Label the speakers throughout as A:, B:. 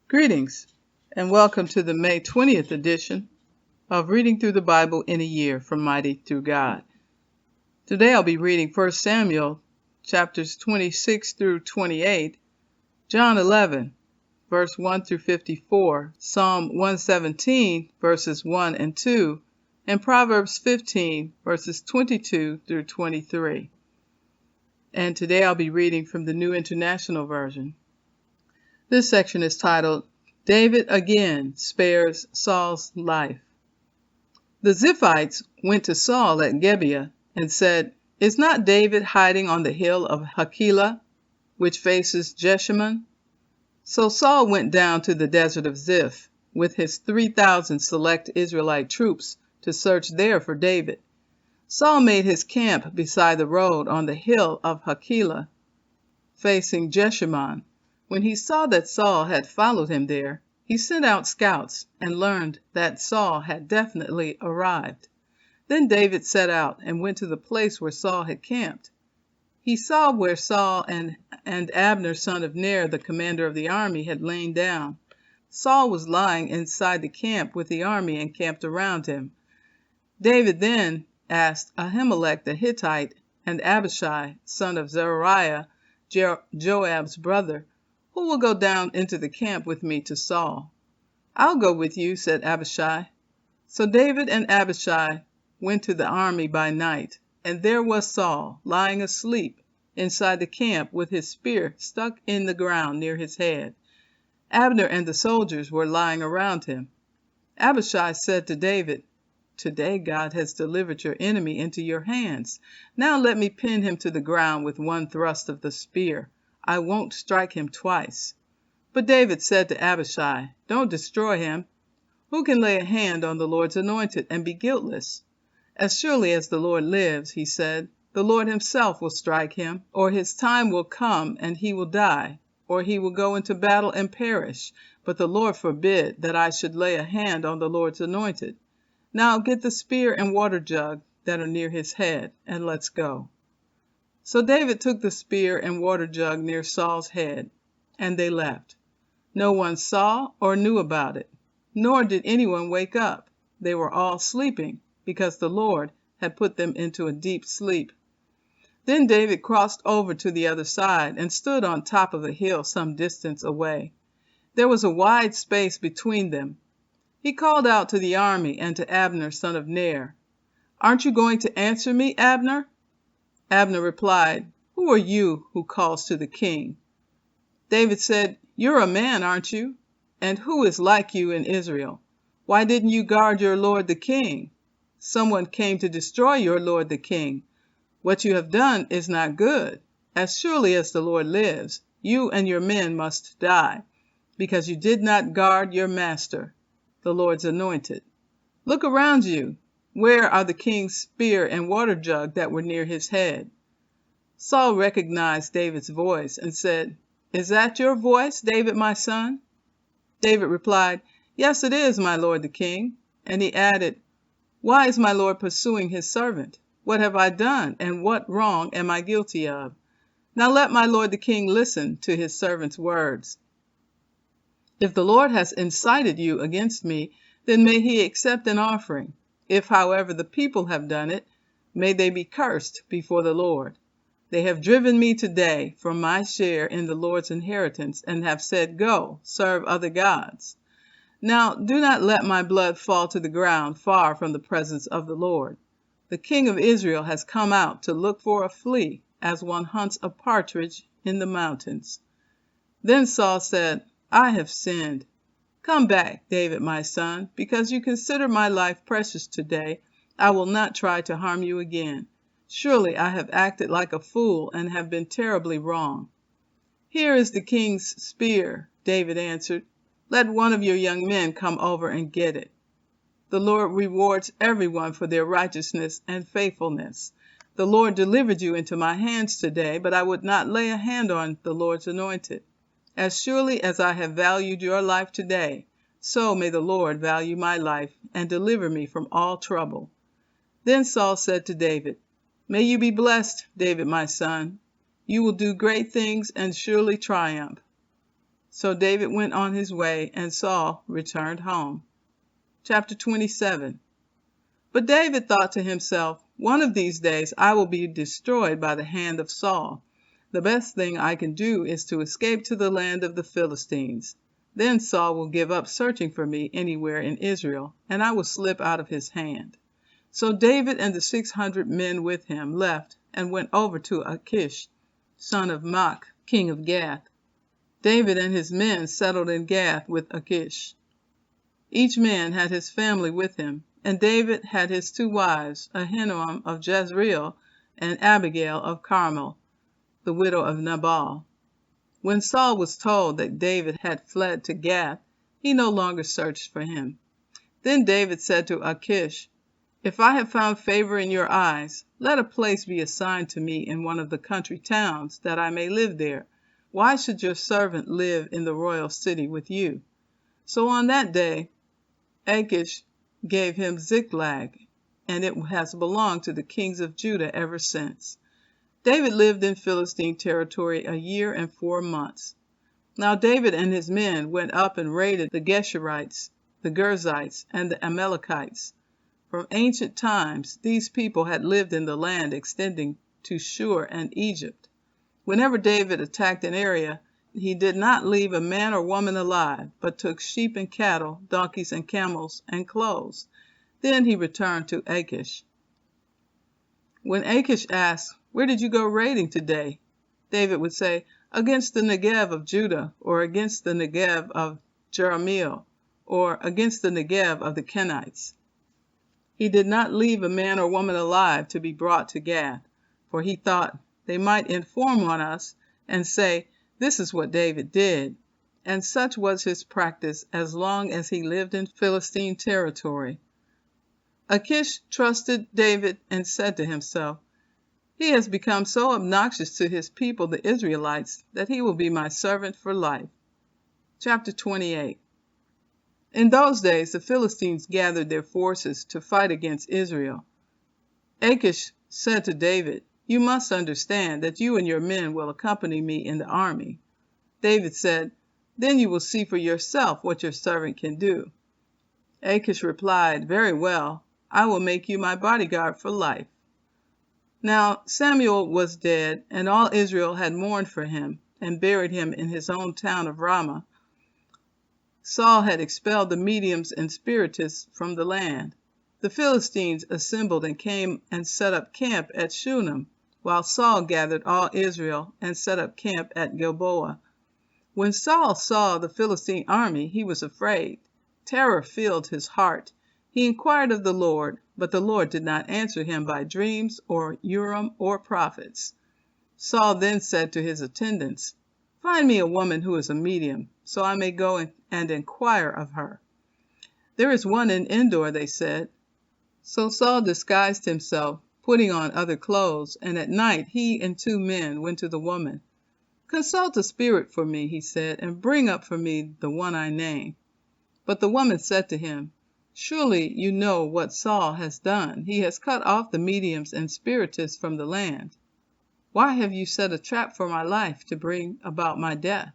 A: Greetings, and welcome to the May 20th edition of Reading Through the Bible in a Year from Mighty Through God. Today I'll be reading 1 Samuel chapters 26 through 28, John 11, verse 1 through 54, Psalm 117, verses 1 and 2, and Proverbs 15, verses 22 through 23. And today I'll be reading from the New International Version. This section is titled, David Again Spares Saul's Life. The Ziphites went to Saul at Gibeah and said, Is not David hiding on the hill of Hachilah, which faces Jeshimon? So Saul went down to the desert of Ziph with his 3,000 select Israelite troops to search there for David. Saul made his camp beside the road on the hill of Hachilah, facing Jeshimon. When he saw that Saul had followed him there, he sent out scouts and learned that Saul had definitely arrived. Then David set out and went to the place where Saul had camped. He saw where Saul and Abner, son of Ner, the commander of the army, had lain down. Saul was lying inside the camp with the army encamped around him. David then asked Ahimelech the Hittite and Abishai, son of Zeruiah, Joab's brother, Who will go down into the camp with me to Saul? I'll go with you, said Abishai. So David and Abishai went to the army by night, and there was Saul, lying asleep inside the camp with his spear stuck in the ground near his head. Abner and the soldiers were lying around him. Abishai said to David, Today God has delivered your enemy into your hands. Now let me pin him to the ground with one thrust of the spear. I won't strike him twice. But David said to Abishai, Don't destroy him. Who can lay a hand on the Lord's anointed and be guiltless? As surely as the Lord lives, he said, the Lord himself will strike him, or his time will come and he will die, or he will go into battle and perish. But the Lord forbid that I should lay a hand on the Lord's anointed. Now get the spear and water jug that are near his head, and let's go. So David took the spear and water jug near Saul's head, and they left. No one saw or knew about it, nor did anyone wake up. They were all sleeping, because the Lord had put them into a deep sleep. Then David crossed over to the other side and stood on top of a hill some distance away. There was a wide space between them. He called out to the army and to Abner, son of Ner, Aren't you going to answer me, Abner? Abner replied, Who are you who calls to the king? David said, You're a man, aren't you? And who is like you in Israel? Why didn't you guard your lord the king? Someone came to destroy your lord the king. What you have done is not good. As surely as the Lord lives, you and your men must die, because you did not guard your master, the Lord's anointed. Look around you. Where are the king's spear and water jug that were near his head? Saul recognized David's voice and said, Is that your voice, David, my son? David replied, Yes, it is, my lord the king. And he added, Why is my lord pursuing his servant? What have I done, and what wrong am I guilty of? Now let my lord the king listen to his servant's words. If the Lord has incited you against me, then may he accept an offering. If, however, the people have done it, may they be cursed before the Lord. They have driven me today from my share in the Lord's inheritance, and have said, Go, serve other gods. Now do not let my blood fall to the ground far from the presence of the Lord. The king of Israel has come out to look for a flea, as one hunts a partridge in the mountains. Then Saul said, I have sinned. Come back, David, my son, because you consider my life precious today. I will not try to harm you again. Surely I have acted like a fool and have been terribly wrong. Here is the king's spear, David answered. Let one of your young men come over and get it. The Lord rewards everyone for their righteousness and faithfulness. The Lord delivered you into my hands today, but I would not lay a hand on the Lord's anointed. As surely as I have valued your life today, so may the Lord value my life and deliver me from all trouble. Then Saul said to David, May you be blessed, David, my son. You will do great things and surely triumph. So David went on his way, and Saul returned home. Chapter 27. But David thought to himself, one of these days I will be destroyed by the hand of Saul. The best thing I can do is to escape to the land of the Philistines. Then Saul will give up searching for me anywhere in Israel, and I will slip out of his hand. So David and the 600 men with him left and went over to Achish, son of Mach, king of Gath. David and his men settled in Gath with Achish. Each man had his family with him, and David had his 2 wives, Ahinoam of Jezreel and Abigail of Carmel, the widow of Nabal. When Saul was told that David had fled to Gath, he no longer searched for him. Then David said to Achish, "If I have found favor in your eyes, let a place be assigned to me in one of the country towns, that I may live there. Why should your servant live in the royal city with you?" So on that day Achish gave him Ziklag, and it has belonged to the kings of Judah ever since. David lived in Philistine territory a year and 4 months. Now David and his men went up and raided the Geshurites, the Girzites, and the Amalekites. From ancient times these people had lived in the land extending to Shur and Egypt. Whenever David attacked an area, he did not leave a man or woman alive, but took sheep and cattle, donkeys and camels, and clothes. Then he returned to Achish. When Achish asked, "Where did you go raiding today?" David would say, "Against the Negev of Judah, or against the Negev of Jerahmeel, or against the Negev of the Kenites." He did not leave a man or woman alive to be brought to Gath, for he thought they might inform on us and say, "This is what David did." And such was his practice as long as he lived in Philistine territory. Achish trusted David and said to himself, "He has become so obnoxious to his people, the Israelites, that he will be my servant for life." Chapter 28. In those days the Philistines gathered their forces to fight against Israel. Achish said to David, "You must understand that you and your men will accompany me in the army." David said, "Then you will see for yourself what your servant can do." Achish replied, "Very well, I will make you my bodyguard for life." Now Samuel was dead, and all Israel had mourned for him, and buried him in his own town of Ramah. Saul had expelled the mediums and spiritists from the land. The Philistines assembled and came and set up camp at Shunem, while Saul gathered all Israel and set up camp at Gilboa. When Saul saw the Philistine army, he was afraid. Terror filled his heart. He inquired of the Lord, but the Lord did not answer him by dreams or Urim or prophets. Saul then said to his attendants, "Find me a woman who is a medium, so I may go and inquire of her." "There is one in Endor," they said. So Saul disguised himself, putting on other clothes, and at night he and 2 men went to the woman. "Consult a spirit for me," he said, "and bring up for me the one I name." But the woman said to him, "Surely you know what Saul has done. He has cut off the mediums and spiritists from the land. Why have you set a trap for my life to bring about my death?"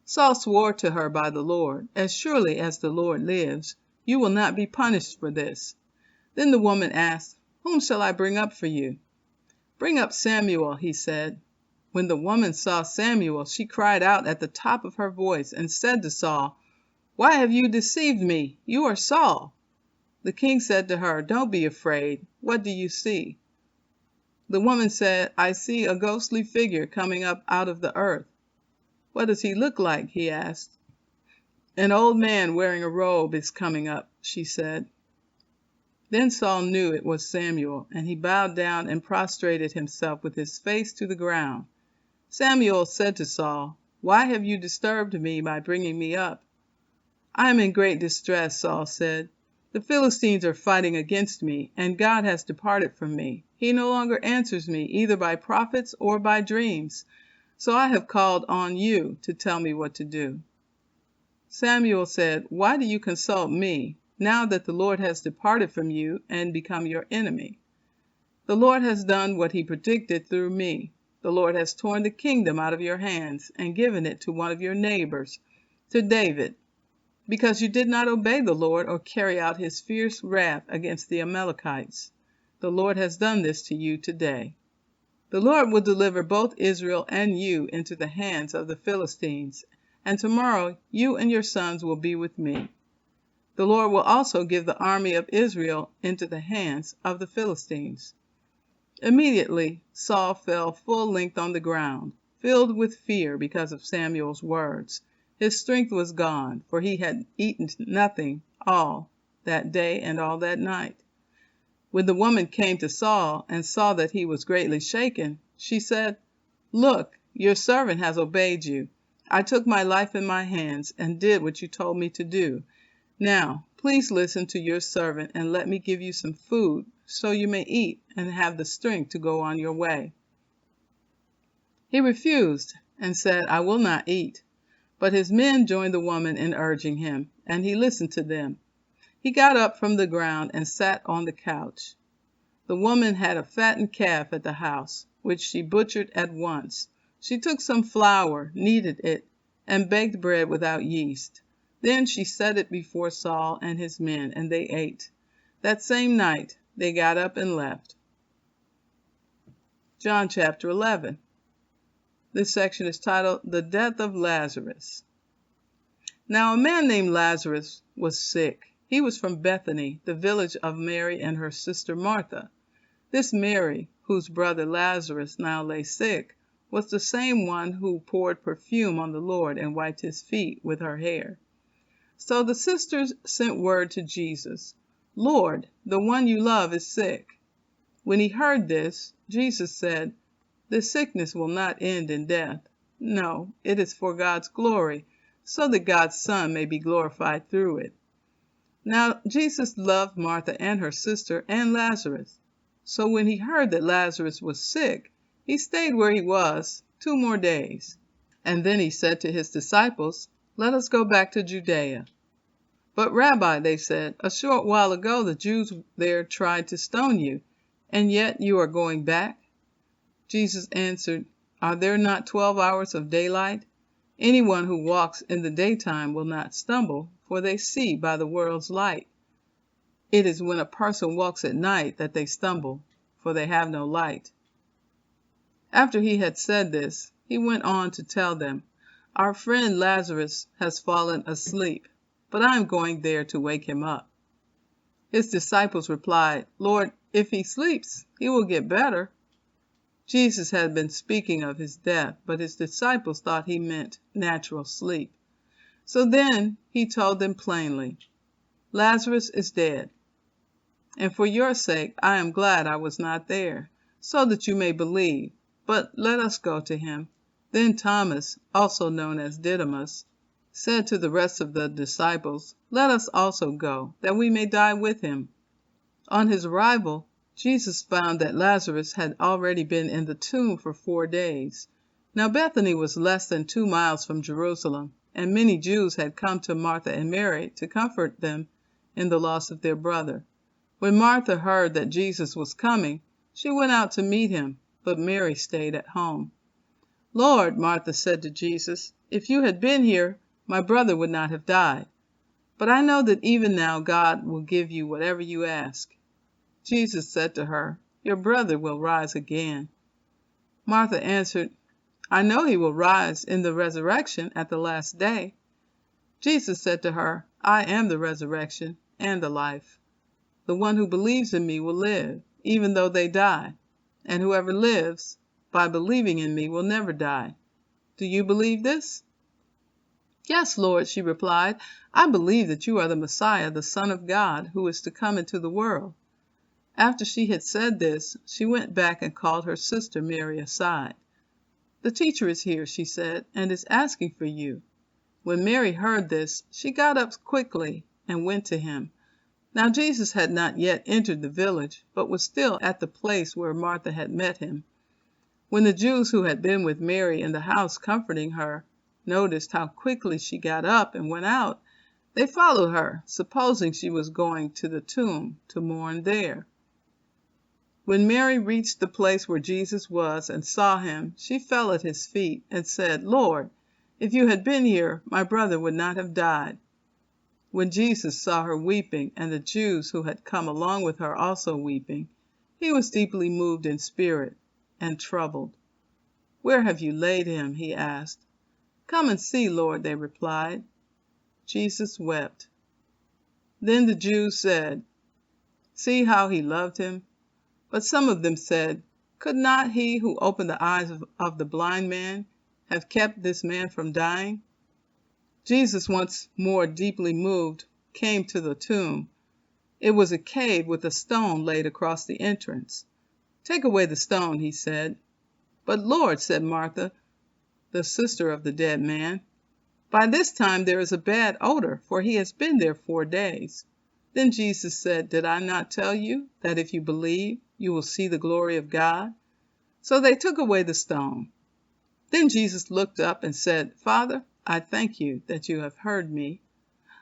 A: Saul swore to her by the Lord, "As surely as the Lord lives, you will not be punished for this." Then the woman asked, "Whom shall I bring up for you?" "Bring up Samuel," he said. When the woman saw Samuel, she cried out at the top of her voice and said to Saul, "Why have you deceived me? You are Saul." The king said to her, "Don't be afraid. What do you see?" The woman said, "I see a ghostly figure coming up out of the earth." "What does he look like?" he asked. "An old man wearing a robe is coming up," she said. Then Saul knew it was Samuel, and he bowed down and prostrated himself with his face to the ground. Samuel said to Saul, "Why have you disturbed me by bringing me up?" "I am in great distress," Saul said. "The Philistines are fighting against me, and God has departed from me. He no longer answers me either by prophets or by dreams. So I have called on you to tell me what to do." Samuel said, "Why do you consult me, now that the Lord has departed from you and become your enemy? The Lord has done what he predicted through me. The Lord has torn the kingdom out of your hands and given it to one of your neighbors, to David, because you did not obey the Lord or carry out his fierce wrath against the Amalekites. The Lord has done this to you today. The Lord will deliver both Israel and you into the hands of the Philistines, and tomorrow you and your sons will be with me. The Lord will also give the army of Israel into the hands of the Philistines." Immediately Saul fell full length on the ground, filled with fear because of Samuel's words. His strength was gone, for he had eaten nothing all that day and all that night. When the woman came to Saul and saw that he was greatly shaken, she said, "Look, your servant has obeyed you. I took my life in my hands and did what you told me to do. Now, please listen to your servant and let me give you some food so you may eat and have the strength to go on your way." He refused and said, "I will not eat." But his men joined the woman in urging him, and he listened to them. He got up from the ground and sat on the couch. The woman had a fattened calf at the house, which she butchered at once. She took some flour, kneaded it, and baked bread without yeast. Then she set it before Saul and his men, and they ate. That same night they got up and left. John chapter 11. This section is titled, "The Death of Lazarus." Now a man named Lazarus was sick. He was from Bethany, the village of Mary and her sister Martha. This Mary, whose brother Lazarus now lay sick, was the same one who poured perfume on the Lord and wiped his feet with her hair. So the sisters sent word to Jesus, "Lord, the one you love is sick." When he heard this, Jesus said, "This sickness will not end in death. No, it is for God's glory, so that God's Son may be glorified through it." Now Jesus loved Martha and her sister and Lazarus. So when he heard that Lazarus was sick, he stayed where he was 2 more days. And then he said to his disciples, "Let us go back to Judea." "But Rabbi," they said, "a short while ago the Jews there tried to stone you, and yet you are going back?" Jesus answered, "Are there not 12 hours of daylight? Anyone who walks in the daytime will not stumble, for they see by the world's light. It is when a person walks at night that they stumble, for they have no light." After he had said this, he went on to tell them, "Our friend Lazarus has fallen asleep, but I am going there to wake him up." His disciples replied, "Lord, if he sleeps, he will get better." Jesus had been speaking of his death, but his disciples thought he meant natural sleep. So then he told them plainly, "Lazarus is dead, and for your sake I am glad I was not there, so that you may believe. But let us go to him." Then Thomas, also known as Didymus, said to the rest of the disciples, "Let us also go, that we may die with him." On his arrival, Jesus found that Lazarus had already been in the tomb for 4 days. Now Bethany was less than 2 miles from Jerusalem, and many Jews had come to Martha and Mary to comfort them in the loss of their brother. When Martha heard that Jesus was coming, she went out to meet him, but Mary stayed at home. "Lord," Martha said to Jesus, "if you had been here, my brother would not have died. But I know that even now God will give you whatever you ask." Jesus said to her, "Your brother will rise again." Martha answered, "I know he will rise in the resurrection at the last day." Jesus said to her, "I am the resurrection and the life. The one who believes in me will live, even though they die, and whoever lives by believing in me will never die. Do you believe this?" "Yes, Lord," she replied. "I believe that you are the Messiah, the Son of God, who is to come into the world." After she had said this, she went back and called her sister Mary aside. "The teacher is here," she said, "and is asking for you." When Mary heard this, she got up quickly and went to him. Now Jesus had not yet entered the village, but was still at the place where Martha had met him. When the Jews who had been with Mary in the house comforting her noticed how quickly she got up and went out, they followed her, supposing she was going to the tomb to mourn there. When Mary reached the place where Jesus was and saw him, she fell at his feet and said, "Lord, if you had been here, my brother would not have died." When Jesus saw her weeping, and the Jews who had come along with her also weeping, he was deeply moved in spirit and troubled. "Where have you laid him?" he asked. "Come and see, Lord," they replied. Jesus wept. Then the Jews said, "See how he loved him." But some of them said, "Could not he who opened the eyes of the blind man have kept this man from dying?" Jesus, once more deeply moved, came to the tomb. It was a cave with a stone laid across the entrance. "Take away the stone," he said. "But Lord," said Martha, the sister of the dead man, "by this time there is a bad odor, for he has been there 4 days." Then Jesus said, "Did I not tell you that if you believe, you will see the glory of God?" So they took away the stone. Then Jesus looked up and said, "Father, I thank you that you have heard me.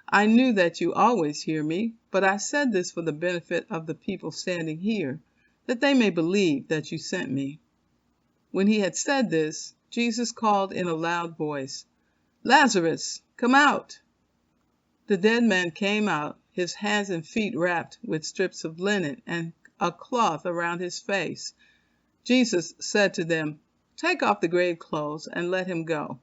A: I knew that you always hear me, but I said this for the benefit of the people standing here, that they may believe that you sent me." When he had said this, Jesus called in a loud voice, "Lazarus, come out!" The dead man came out, his hands and feet wrapped with strips of linen and a cloth around his face. Jesus said to them, "Take off the grave clothes and let him go."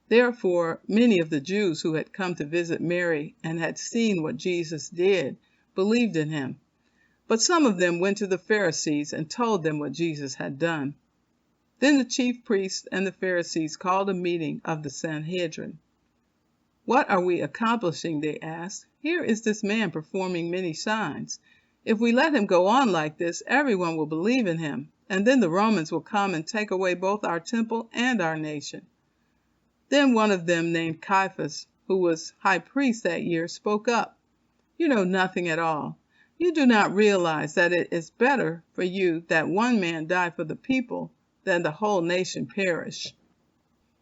A: Therefore, many of the Jews who had come to visit Mary and had seen what Jesus did believed in him. But some of them went to the Pharisees and told them what Jesus had done. Then the chief priests and the Pharisees called a meeting of the Sanhedrin. "What are we accomplishing?" they asked. "Here is this man performing many signs. If we let him go on like this, everyone will believe in him, and then the Romans will come and take away both our temple and our nation." Then one of them, named Caiaphas, who was high priest that year, spoke up. "You know nothing at all. You do not realize that it is better for you that one man die for the people than the whole nation perish."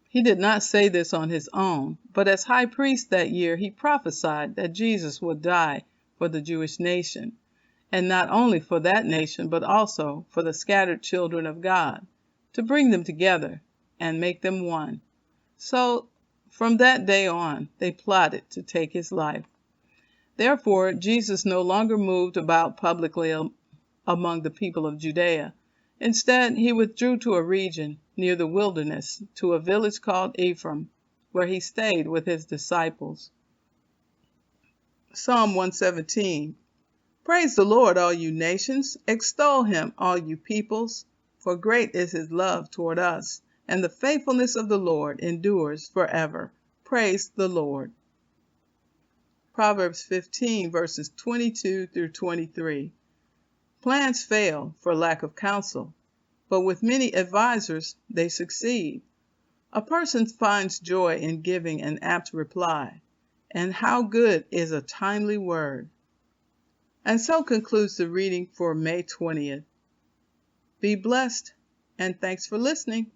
A: He did not say this on his own, but as high priest that year he prophesied that Jesus would die for the Jewish nation, and not only for that nation but also for the scattered children of God, to bring them together and make them one. So from that day on they plotted to take his life. Therefore Jesus no longer moved about publicly among the people of Judea. Instead, he withdrew to a region near the wilderness, to a village called Ephraim, where he stayed with his disciples. Psalm 117. Praise the Lord, all you nations. Extol him, all you peoples. For great is his love toward us, and the faithfulness of the Lord endures forever. Praise the Lord. Proverbs 15, verses 22 through 23. Plans fail for lack of counsel, but with many advisers they succeed. A person finds joy in giving an apt reply, and how good is a timely word. And so concludes the reading for May 20th. Be blessed, and thanks for listening.